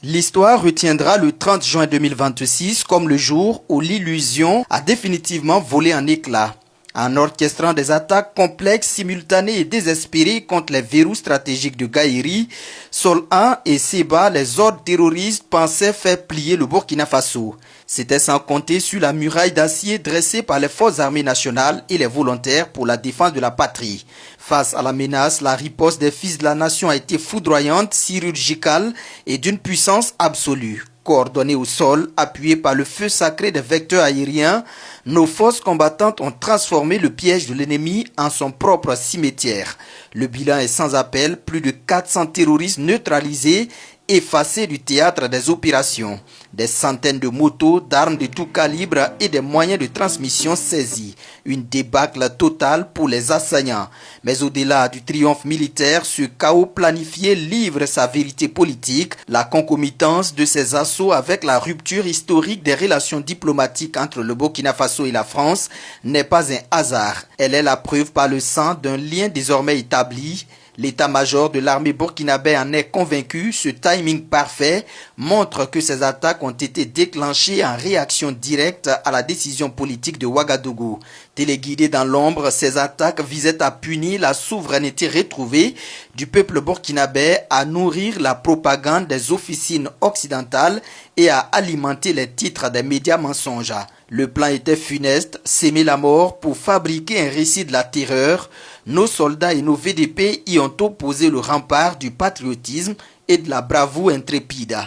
L'histoire retiendra le 30 juin 2026 comme le jour où l'illusion a définitivement volé en éclats. En orchestrant des attaques complexes, simultanées et désespérées contre les verrous stratégiques de Gaïri, Sol 1 et Seba, les ordres terroristes pensaient faire plier le Burkina Faso. C'était sans compter sur la muraille d'acier dressée par les forces armées nationales et les volontaires pour la défense de la patrie. Face à la menace, la riposte des fils de la nation a été foudroyante, chirurgicale et d'une puissance absolue. Coordonnés au sol, appuyés par le feu sacré des vecteurs aériens, nos forces combattantes ont transformé le piège de l'ennemi en son propre cimetière. Le bilan est sans appel, plus de 400 terroristes neutralisés, effacés du théâtre des opérations. Des centaines de motos, d'armes de tout calibre et des moyens de transmission saisis. Une débâcle totale pour les assaillants. Mais au-delà du triomphe militaire, ce chaos planifié livre sa vérité politique. La concomitance de ces assauts avec la rupture historique des relations diplomatiques entre le Burkina Faso et la France n'est pas un hasard. Elle est la preuve par le sang d'un lien désormais établi. L'état-major de l'armée burkinabé en est convaincu. Ce timing parfait montre que ces attaques ont été déclenchées en réaction directe à la décision politique de Ouagadougou. Téléguidées dans l'ombre, ces attaques visaient à punir la souveraineté retrouvée du peuple burkinabé, à nourrir la propagande des officines occidentales et à alimenter les titres des médias mensonges. Le plan était funeste, s'aimer la mort pour fabriquer un récit de la terreur. Nos soldats et nos VDP y ont opposé le rempart du patriotisme et de la bravoure intrépide.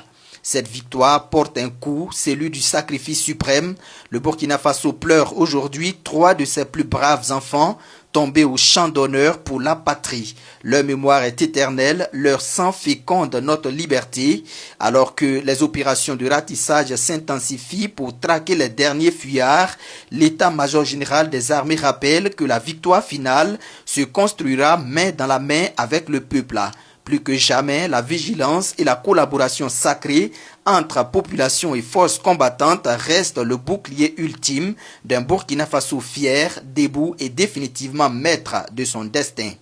Cette victoire porte un coup, celui du sacrifice suprême. Le Burkina Faso pleure aujourd'hui 3 de ses plus braves enfants tombés au champ d'honneur pour la patrie. Leur mémoire est éternelle, leur sang féconde notre liberté, alors que les opérations de ratissage s'intensifient pour traquer les derniers fuyards. L'état-major général des armées rappelle que la victoire finale se construira main dans la main avec le peuple. Plus que jamais, la vigilance et la collaboration sacrée entre population et forces combattantes restent le bouclier ultime d'un Burkina Faso fier, debout et définitivement maître de son destin.